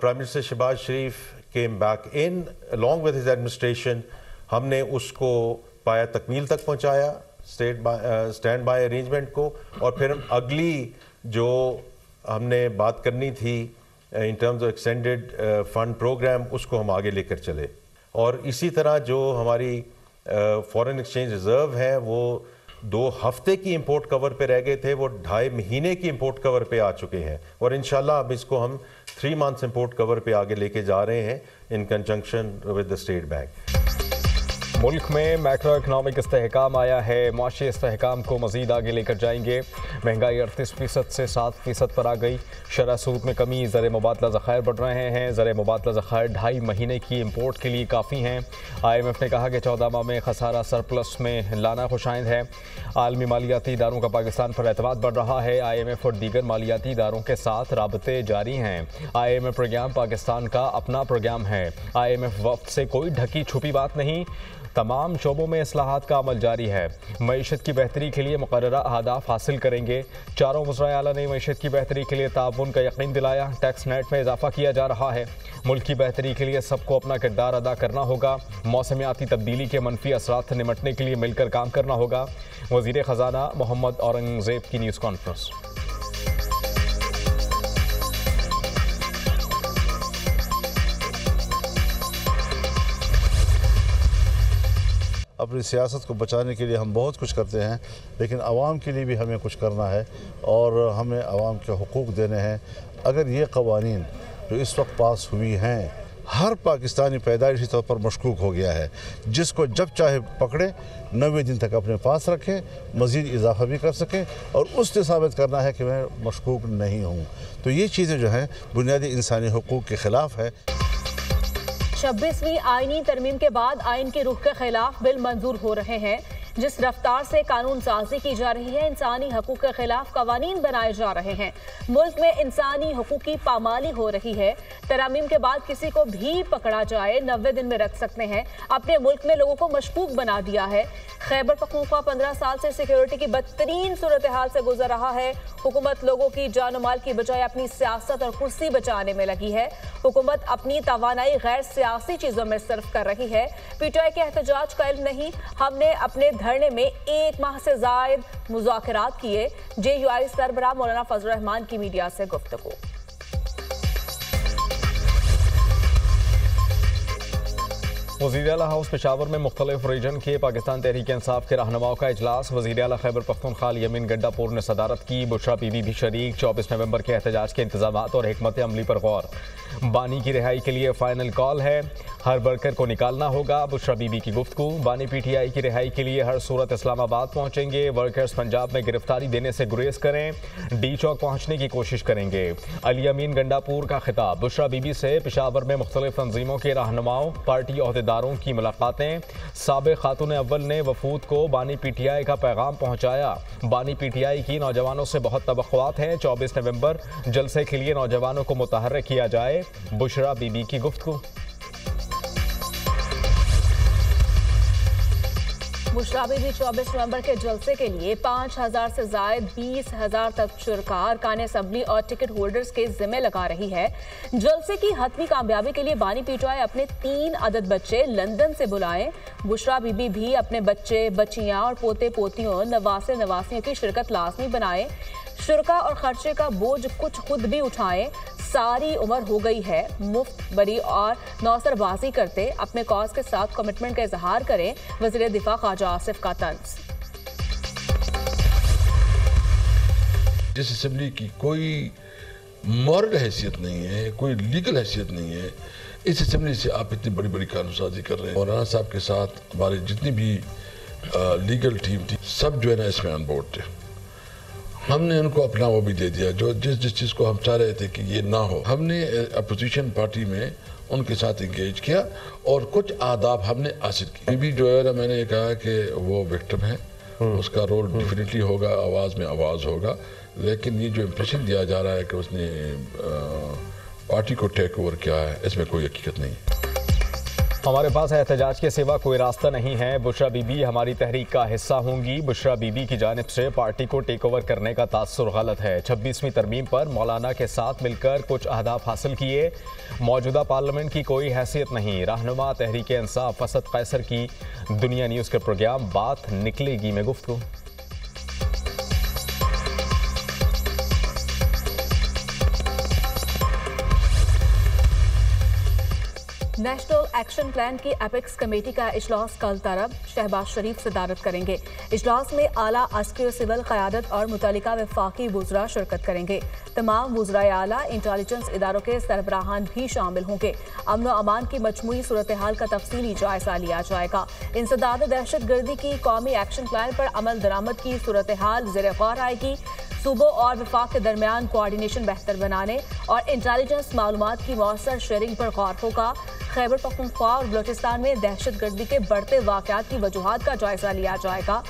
Prime Minister Shehbaz Sharif came back in along with his administration. हमने उसको पाया तकमील तक पहुंचाया स्टैंड बाय अरेंजमेंट को, और फिर अगली जो हमने बात करनी थी in terms of extended fund program, उसको हम आगे लेकर चले। और इसी तरह जो हमारी फॉरेन एक्सचेंज रिजर्व है वो 2 हफ्ते की इंपोर्ट कवर पे रह गए थे, वो 2.5 महीने की इंपोर्ट कवर पे आ चुके हैं, और इंशाल्लाह अब इसको हम 3 मंथ्स इंपोर्ट कवर पे आगे लेके जा रहे हैं इन conjunction with the state bank. मुल्क में मैक्रो इकनॉमिक इस्तेहकाम आया है, मुआशी इस्तेहकाम को मज़ीद आगे लेकर जाएंगे। महंगाई 38% से 7% पर आ गई। शरह सूद में कमी, ज़र मुबादला ज़खायर बढ़ रहे हैं। ज़र मुबादला ज़खायर 2.5 महीने की इम्पोर्ट के लिए काफ़ी हैं। IMF ने कहा कि 14 माह में खसारा सरप्लस में लाना खुशाइंद है। आलमी मालियाती इदारों का पाकिस्तान पर एतमाद बढ़ रहा है। IMF और दीगर मालियाती इदारों के साथ राबते जारी हैं। IMF प्रोग्राम पाकिस्तान का अपना प्रोग्राम है। IMF वफ़द से कोई ढकी छुपी बात नहीं। तमाम शोबों में इस्लाहात का अमल जारी है। मईशत की बेहतरी के लिए मुकर्ररा अहदाफ हासिल करेंगे। चारों वज़राए आला ने मईशत की बेहतरी के लिए ताउन का यकीन दिलाया। टैक्स नेट में इजाफा किया जा रहा है। मुल्क की बेहतरी के लिए सबको अपना किरदार अदा करना होगा। मौसमियाती तब्दीली के मनफी असरात से निमटने के लिए मिलकर काम करना होगा। वज़ीर ख़जाना मोहम्मद औरंगज़ेब की न्यूज़ कॉन्फ्रेंस। अपनी सियासत को बचाने के लिए हम बहुत कुछ करते हैं, लेकिन आवाम के लिए भी हमें कुछ करना है और हमें आवाम के हुकूक देने हैं। अगर ये कवानीन जो इस वक्त पास हुई हैं, हर पाकिस्तानी पैदाइशी तौर पर मशकूक हो गया है, जिसको जब चाहे पकड़े, 90 दिन तक अपने पास रखें, मज़ीद इजाफा भी कर सकें और उससे साबित करना है कि मैं मशकूक नहीं हूँ। तो ये चीज़ें जो हैं बुनियादी इंसानी हुकूक के ख़िलाफ़ है। 26वीं आईनी तरमीम के बाद आइन के रुख के खिलाफ बिल मंजूर हो रहे हैं। जिस रफ्तार से कानून साजी की जा रही है, इंसानी हकूक के खिलाफ कवानीन बनाए जा रहे हैं। मुल्क में इंसानी हकूक की पामाली हो रही है। तरामीम के बाद किसी को भी पकड़ा जाए 90 दिन में रख सकते हैं। अपने मुल्क में लोगों को मशकूक बना दिया है। खैबर पख्तूनख्वा 15 साल से सिक्योरिटी की बदतरीन सूरत हाल से गुजर रहा है। हुकूमत लोगों की जान माल की बजाय अपनी सियासत और कुर्सी बचाने में लगी है। हुकूमत अपनी तवानाई गैर सियासी चीजों में सर्फ कर रही है। PTI के एहतजाज का इल्म नहीं। हमने अपने धरने में 1 माह से जायद मुज़ाकरात किए। JUI सरबराह मौलाना फजल रहमान की मीडिया से गुफ्तगू। वज़ीर आला हाउस पेशावर में मुख्तलिफ रीजन के पाकिस्तान तहरीक इंसाफ के रहनुमाओं का इजलास। वज़ीर आला खैबर पख्तूनख्वा यमीन गंडापुर ने सदारत की। बुशरा बीबी भी शरीक। 24 नवंबर के एहतजाज के इंतजामात और हिकमत अमली पर गौर। बानी की रिहाई के लिए फाइनल कॉल है। हर वर्कर को निकालना होगा। बुशरा बीबी की गुफ्तगू। बानी PTI की रिहाई के लिए हर सूरत इस्लामाबाद पहुंचेंगे। वर्कर्स पंजाब में गिरफ्तारी देने से गुरेज करें। D चौक पहुंचने की कोशिश करेंगे। अली अमीन गंडापुर का खिताब। बुशरा बीबी से पेशावर में मुख्तलिफ तंजीमों के रहनुमाओं, पार्टी अहदेदारों की मुलाकातें। साबिक़ खातून अव्वल ने वफूद को बानी PTI का पैगाम पहुंचाया। बानी PTI की नौजवानों से बहुत तवक्कुआत हैं। 24 नवंबर जलसे के लिए नौजवानों को मुतहर्रिक किया जाए। बुशरा बीबी की गुफ्तगू। बुशरा बीबी 24 नवंबर के जलसे के लिए 5000 से जायद 20,000 तक शुरका अरकान असम्बली और टिकट होल्डर्स के जिम्मे लगा रही है। जलसे की हतमी कामयाबी के लिए बानी PTI अपने 3 अदद बच्चे लंदन से बुलाएं। बुशरा बीबी भी अपने बच्चे, बच्चियां और पोते पोतियों, नवासे नवासियों की शिरकत लाजमी बनाए। शुरका और खर्चे का बोझ कुछ खुद भी उठाएं। सारी उम्र हो गई है। मुफ्त बरी और नौसरबाजी करते अपने कॉज के साथ कमिटमेंट का इजहार करें। वज़ीर दिफा ख्वाजा आसिफ का तंज। जिस असेंबली की कोई मॉरल हैसियत नहीं है, कोई लीगल हैसियत नहीं है, इस असेंबली से आप इतनी बड़ी बड़ी कानून साजी कर रहे हैं। मौलाना साहब के साथ हमारी जितनी भी लीगल टीम थी, सब जो है ना इसमें ऑन बोर्ड थे। हमने उनको अपना वो भी दे दिया जो जिस चीज़ को हम चाह रहे थे कि ये ना हो। हमने अपोजिशन पार्टी में उनके साथ इंगेज किया और कुछ आदाब हमने हासिल किए। भी जो है ना, मैंने कहा कि वो विक्टिम है, उसका रोल डेफिनेटली होगा, आवाज़ में आवाज़ होगा, लेकिन ये जो इम्प्रेशन दिया जा रहा है कि उसने पार्टी को टेक ओवर किया है, इसमें कोई हकीकत नहीं है। हमारे पास एहतजाज के सिवा कोई रास्ता नहीं है। बुशरा बीबी हमारी तहरीक का हिस्सा होंगी। बुशरा बीबी की जानिब से पार्टी को टेक ओवर करने का तासुर गलत है। 26वीं तरमीम पर मौलाना के साथ मिलकर कुछ अहदाफ हासिल किए। मौजूदा पार्लियामेंट की कोई हैसियत नहीं। रहनुमा तहरीक इंसाफ असद कैसर की दुनिया न्यूज़ के प्रोग्राम बात निकलेगी में गुफ्तगू। नेशनल एक्शन प्लान की एपेक्स कमेटी का इजलास कल तलब। शहबाज शरीफ सदारत करेंगे। इजलास में आला अस्करी सिविल क़यादत और मुतल्लिका वफाकी वुज़रा शिरकत करेंगे। तमाम वुज़राए आला इंटेलिजेंस इदारों के सरबराहान भी शामिल होंगे। अमन व अमान की मजमूई सूरत हाल का तफसीली जायजा लिया जाएगा। इंसदाद दहशत गर्दी की कौमी एक्शन प्लान पर अमल दरामद की सूरत हाल ज़ेर गौर आएगी। सूबों और वफाक के दरमियान कोऑर्डिनेशन बेहतर बनाने और इंटेलिजेंस मालूमात की मौसर शेयरिंग पर गौर होगा। खैबर पख्तूनख्वा और बलूचिस्तान में दहशत गर्दी के बढ़ते वाक़यात की वजूहात का जायजा लिया जाएगा।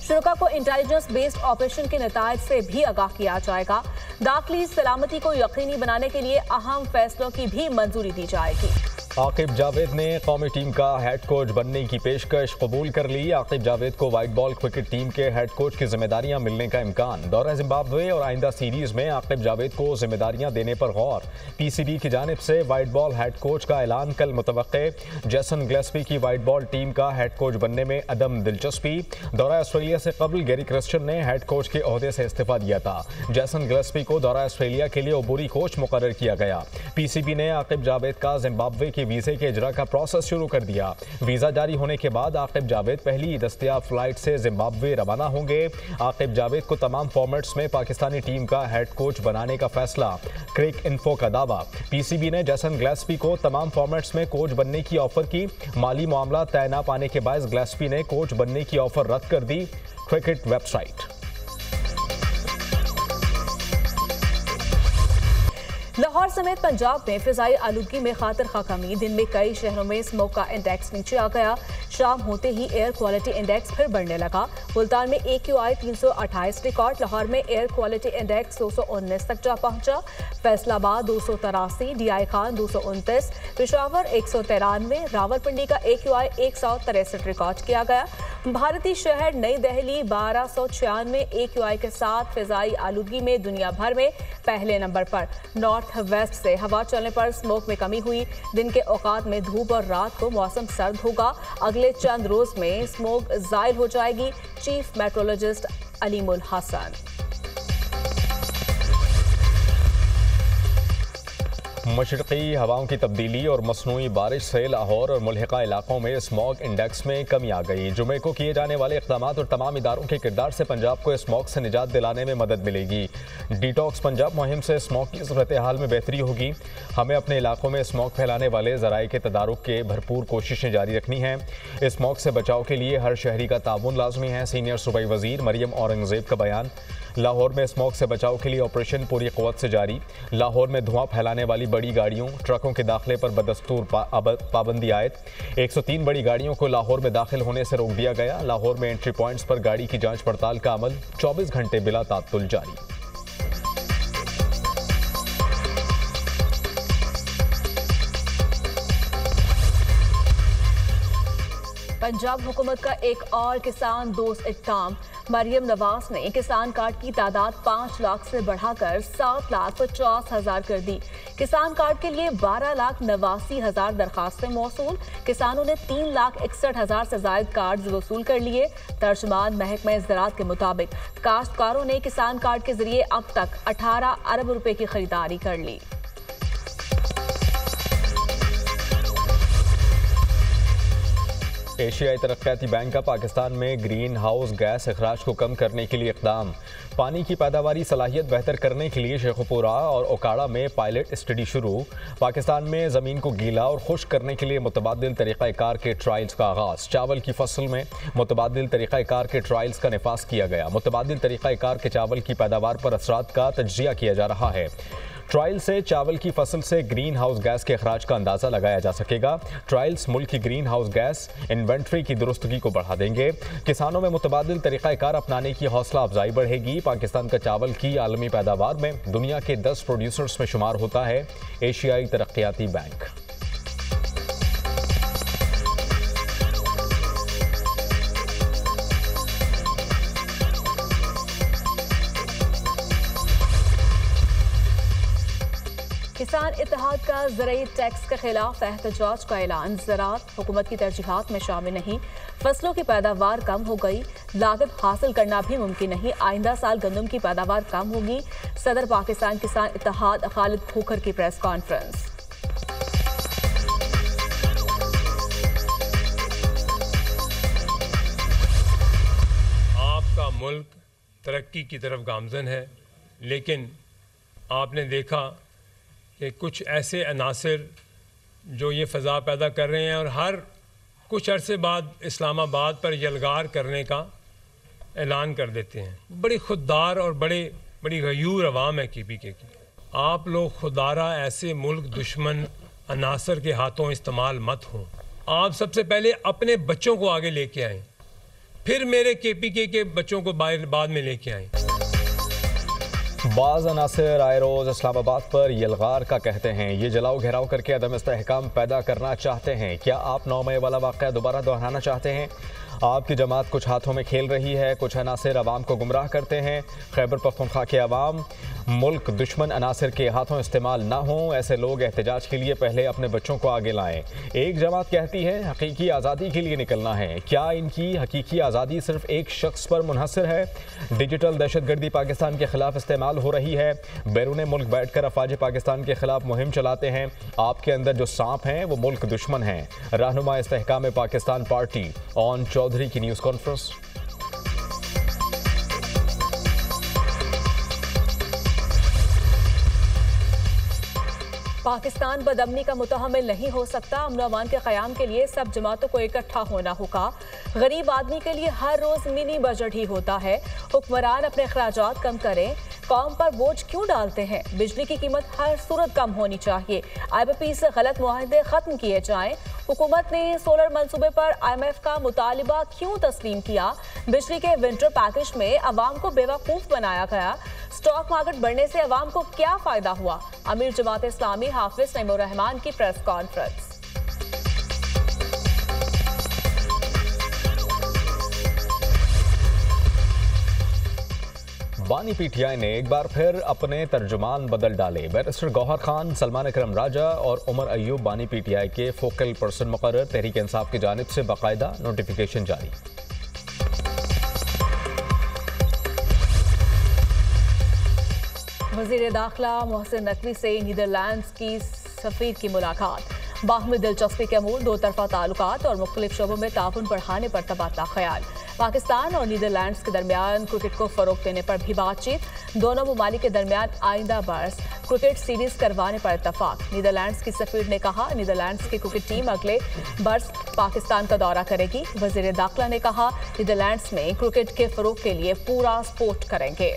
शुरा को इंटेलिजेंस बेस्ड ऑपरेशन के नतायज से भी आगाह किया जाएगा। दाखिली सलामती को यकीनी बनाने के लिए अहम फैसलों की भी मंजूरी दी जाएगी। आकिब जावेद ने कौमी टीम का हेड कोच बनने की पेशकश कबूल कर ली। आकिब जावेद को वाइट बॉल क्रिकेट टीम के हेड कोच की जिम्मेदारियां मिलने का इम्कान। दौरा जिम्बाब्वे और आइंदा सीरीज में आकिब जावेद को जिम्मेदारियां देने पर गौर। पीसीबी की जानिब से वाइट बॉल हेड कोच का ऐलान कल मुतवक्के। जैसन गिलेस्पी की वाइट बॉल टीम का हेड कोच बनने में अदम दिलचस्पी। दौरा ऑस्ट्रेलिया से कबल गैरी क्रिस्टियन ने हेड कोच के ओहदे से इस्तीफा दिया था। जैसन गिलेस्पी को दौरा ऑस्ट्रेलिया के लिए अबूरी कोच मुकर्रर किया गया। पीसीबी ने आकिब जावेद का जिम्बाब्वे के वीज़े के इजरा का प्रोसेस शुरू कर दिया। वीज़ा जारी होने के बाद आकिब जावेद पहली दस्तयाब फ्लाइट से जिम्बाब्वे रवाना होंगे। आकिब जावेद को तमाम फॉर्मेट्स में पाकिस्तानी टीम का हेड कोच बनाने का फैसला। क्रिक इन्फो का दावा। पीसीबी ने जैसन गिलेस्पी को तमाम फॉर्मेट्स में कोच बनने की ऑफर की। माली मामला तय न पाने के बाद गिलेस्पी ने कोच बनने की ऑफर रद्द कर दी। Cricket website. लाहौर समेत पंजाब में फिजाई आलूदगी में खातिर खा कमी। दिन में कई शहरों में स्मोक का इंडेक्स नीचे आ गया। शाम होते ही एयर क्वालिटी इंडेक्स फिर बढ़ने लगा। मुल्तान में AQI 328 रिकॉर्ड। लाहौर में एयर क्वालिटी इंडेक्स 219 तक जा पहुंचा। फैसलाबाद 283, DI खान 229, पेशावर 193, रावलपिंडी का AQI 163 रिकॉर्ड किया गया। भारतीय शहर नई दिल्ली 1296 AQI के साथ फिजाई आलूदगी में दुनिया भर में पहले नंबर पर। नॉर्थ वेस्ट से हवा चलने पर स्मोक में कमी हुई। दिन के औकात में धूप और रात को मौसम सर्द होगा। अगले चंद रोज में स्मोक ज़ाइल हो जाएगी। Chief meteorologist Alimul Hasan. मशरक़ी हवाओं की तब्दीली और मसनूई बारिश से लाहौर और मुल्हिका इलाकों में स्मॉग इंडेक्स में कमी आ गई। जुमे को किए जाने वाले इक़दाम और तमाम इदारों के किरदार से पंजाब को स्मॉग से निजात दिलाने में मदद मिलेगी। डिटॉक्स पंजाब मुहिम से स्मॉग की सूरत हाल में बेहतरी होगी। हमें अपने इलाकों में स्मॉग फैलाने वाले ज़राए के तदारुक के भरपूर कोशिशें जारी रखनी हैं। स्मॉग से बचाव के लिए हर शहरी का ताउन लाजमी है। सीनियर सूबाई वज़ीर मरियम औरंगज़ेब का बयान। लाहौर में स्मॉग से बचाव के लिए ऑपरेशन पूरी क़ुव्वत से जारी। लाहौर में धुआं फैलाने वाली बड़ी गाड़ियों ट्रकों के दाखिले पर बदस्तूर पाबंदी आयद। 103 बड़ी गाड़ियों को लाहौर में दाखिल होने से रोक दिया गया। लाहौर में एंट्री पॉइंट्स पर गाड़ी की जांच पड़ताल का अमल 24 घंटे बिला तात्तुल जारी। पंजाब हुकूमत का एक और किसान दोस्त इक़दाम। मरियम नवाज ने किसान कार्ड की तादाद 5 लाख से बढ़ाकर 7,50,000 कर दी। किसान कार्ड के लिए 12,89,000 दरखास्तें मौसूल। किसानों ने 3,61,000 से जायद कार्ड वसूल कर लिए। तर्जमान महकमा ज़राअत के मुताबिक काश्तकारों ने किसान कार्ड के जरिए अब तक 18 अरब रुपए की खरीदारी कर ली। एशियाई तरक्याती बैंक का पाकिस्तान में ग्रीन हाउस गैस अखराज को कम करने के लिए इक़दाम। पानी की पैदावारी सलाहियत बेहतर करने के लिए शेखुपुरा और ओकाड़ा में पायलट स्टडी शुरू। पाकिस्तान में ज़मीन को गीला और खुश्क करने के लिए मुतबादिल तरीक़ाकार के ट्रायल्स का आगाज़। चावल की फसल में मुतबादिल तरीक़ाकार के ट्रायल्स का निफाज किया गया। मुतबादिल तरीक़ाकार के चावल की पैदावार पर असरात का तज्ज़िया किया जा रहा है। ट्रायल से चावल की फसल से ग्रीन हाउस गैस के अखराज का अंदाज़ा लगाया जा सकेगा। ट्रायल्स मुल्क की ग्रीन हाउस गैस इन्वेंट्री की दुरुस्तगी को बढ़ा देंगे। किसानों में मुतबादिल तरीक़ाकार अपनाने की हौसला अफजाई बढ़ेगी। पाकिस्तान का चावल की आलमी पैदावार में दुनिया के 10 प्रोड्यूसर्स में शुमार होता है। एशियाई तरक्याती बैंक। किसान इत्तेहाद का ज़राई टैक्स के खिलाफ एहतजाज का ऐलान। ज़राअत हुकूमत की तरजीहात में शामिल नहीं। फसलों की पैदावार कम हो गई, लागत हासिल करना भी मुमकिन नहीं। आइंदा साल गंदम की पैदावार कम होगी। सदर पाकिस्तान किसान इत्तेहाद खालिद खोखर की प्रेस कॉन्फ्रेंस। आपका मुल्क तरक्की की तरफ गामजन है, लेकिन आपने देखा कि कुछ ऐसे अनासर जो ये फ़ज़ा पैदा कर रहे हैं और हर कुछ अरसे बाद इस्लामाबाद पर यलगार करने का ऐलान कर देते हैं। बड़ी खुददार और बड़ी गयूर अवाम है KPK की। आप लोग खुदारा ऐसे मुल्क दुश्मन अनासर के हाथों इस्तेमाल मत हों। आप सबसे पहले अपने बच्चों को आगे लेके आएँ, फिर मेरे KPK के बच्चों को बाद में लेके आएँ। बाज़ अनासर आए रोज़ इस्लामाबाद पर यलगार का कहते हैं। ये जलाओ घेराव करके अदम इस्तेहकाम पैदा करना चाहते हैं। क्या आप 9 मई वाला वाक़या दोबारा दोहराना चाहते हैं? आपकी जमात कुछ हाथों में खेल रही है। कुछ अनासर अवाम को गुमराह करते हैं। खैबर पख्तूनख्वा के अवाम मुल्क दुश्मन अनासर के हाथों इस्तेमाल ना हों। ऐसे लोग एहतजाज के लिए पहले अपने बच्चों को आगे लाएं। एक जमात कहती है हकीकी आज़ादी के लिए निकलना है। क्या इनकी हकीकी आज़ादी सिर्फ एक शख्स पर मुनहसर है? डिजिटल दहशतगर्दी पाकिस्तान के खिलाफ इस्तेमाल हो रही है। बैरून मुल्क बैठ कर अफवाज पाकिस्तान के खिलाफ मुहिम चलाते हैं। आपके अंदर जो सांप हैं वो मुल्क दुश्मन हैं। रहनुमा इस्तेहकाम पाकिस्तान पार्टी ऑन चौधरी की न्यूज़ कॉन्फ्रेंस। पाकिस्तान बदअमनी का मुतहम्मिल नहीं हो सकता। अमन अमान के क़याम के लिए सब जमातों को इकट्ठा होना होगा। गरीब आदमी के लिए हर रोज़ मिनी बजट ही होता है। हुक्मरान अपने अखराजात कम करें। कौम पर बोझ क्यों डालते हैं? बिजली की कीमत हर सूरत कम होनी चाहिए। IPP से गलत मुआहदे ख़त्म किए जाएं। हुकूमत ने सोलर मंसूबे पर IMF का मुतालिबा क्यों तस्लीम किया? बिजली के विंटर पैकेज में अवाम को बेवकूफ़ बनाया गया। स्टॉक मार्केट बढ़ने से अवाम को क्या फ़ायदा हुआ? अमीर जमात इस्लामी हाफिज नईमुर रहमान की प्रेस कॉन्फ्रेंस। बानी PTI ने एक बार फिर अपने तर्जुमान बदल डाले। बैरिस्टर गौहर खान, सलमान अकरम राजा और उमर अयूब बानी PTI के फोकल पर्सन मुकर्रर। तहरीक इंसाफ की जानिब से बाकायदा नोटिफिकेशन जारी। वज़ीर दाखिला मोहसिन नकवी से नीदरलैंड्स की सफ़ीर की मुलाकात। बाहमी दिलचस्पी के अमूर, दो तरफा ताल्लुकात और मुख्तलिफ शोबों में ताउन बढ़ाने पर तबादला ख्याल। पाकिस्तान और नीदरलैंड्स के दरमियान क्रिकेट को फ़रोग़ देने पर भी बातचीत। दोनों ममालिक के दरमियान आइंदा बरस क्रिकेट सीरीज़ करवाने पर इत्तफाक। नीदरलैंड्स की सफ़ीर ने कहा नीदरलैंड्स की क्रिकेट टीम अगले बरस पाकिस्तान का दौरा करेगी। वज़ीर दाखिला ने कहा नीदरलैंड्स में क्रिकेट के फ़रोग़ के लिए पूरा सपोर्ट करेंगे।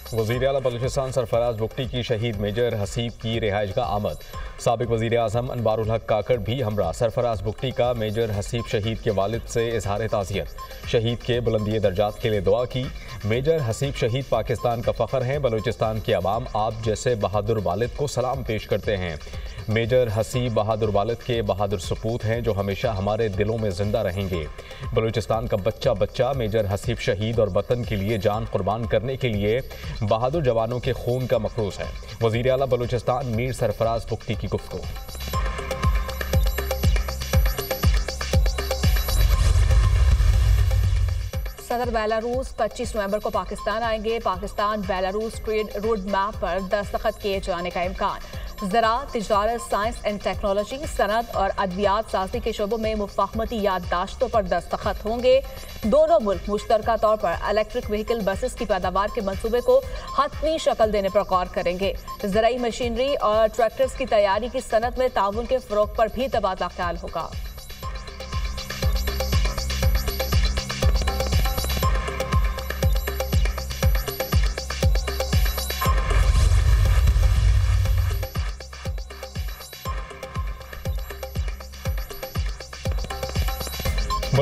वज़ीर आला बलूचिस्तान सरफराज बुगटी की शहीद मेजर हसीब की रिहाइशगाह आमद। साबिक वज़ीर आज़म अनवारुल हक काकड़ भी हमरा। सरफराज बुगटी का मेजर हसीब शहीद के वालिद से इजहार ताज़ियत। शहीद के बुलंदी दर्जात के लिए दुआ की। मेजर हसीब शहीद पाकिस्तान का फ़ख्र हैं। बलूचिस्तान के अवाम आप जैसे बहादुर वालिद को सलाम पेश करते हैं। मेजर हसीब बहादुर वालिद के बहादुर सपूत हैं जो हमेशा हमारे दिलों में जिंदा रहेंगे। बलूचिस्तान का बच्चा बच्चा मेजर हसीब शहीद और वतन के लिए जान कुर्बान करने के लिए बहादुर जवानों के खून का मखरूस है। वज़ीर आला बलूचिस्तान मीर सरफराज बुगटी की गुफ्तगू। सदर बेलारूस 25 नवंबर को पाकिस्तान आएंगे। Pakistan Belarus trade road map पर दस्तखत किए जाने का इम्कान। ज़राअत, तिजारत, साइंस एंड टेक्नोलॉजी, सनत और अद्वियात साजी के शोबों में मुफाहमती याददाश्तों पर दस्तखत होंगे। दोनों मुल्क मुश्तरका तौर पर इलेक्ट्रिक व्हीकल बसेस की पैदावार के मंसूबे को हतमी शक्ल देने पर गौर करेंगे। ज़राई मशीनरी और ट्रैक्टर्स की तैयारी की सनत में ताउन के फ़रोग़ पर भी तबादला ख्याल होगा।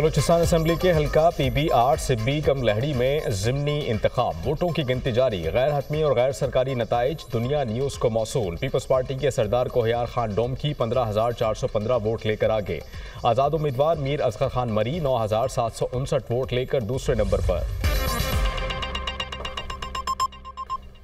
बलूचिस्तान असेंबली के हल्का PB8 सिब्बी कम लहड़ी में ज़िमनी इंतखाब, वोटों की गिनती जारी। गैर हतमी और गैर सरकारी नताइज दुनिया न्यूज़ को मौसूल। पीपल्स पार्टी के सरदार कोहियार खान डोमकी 15,415 वोट लेकर आगे। आज़ाद उम्मीदवार मीर असगर खान मरी 9,759 वोट लेकर दूसरे नंबर पर।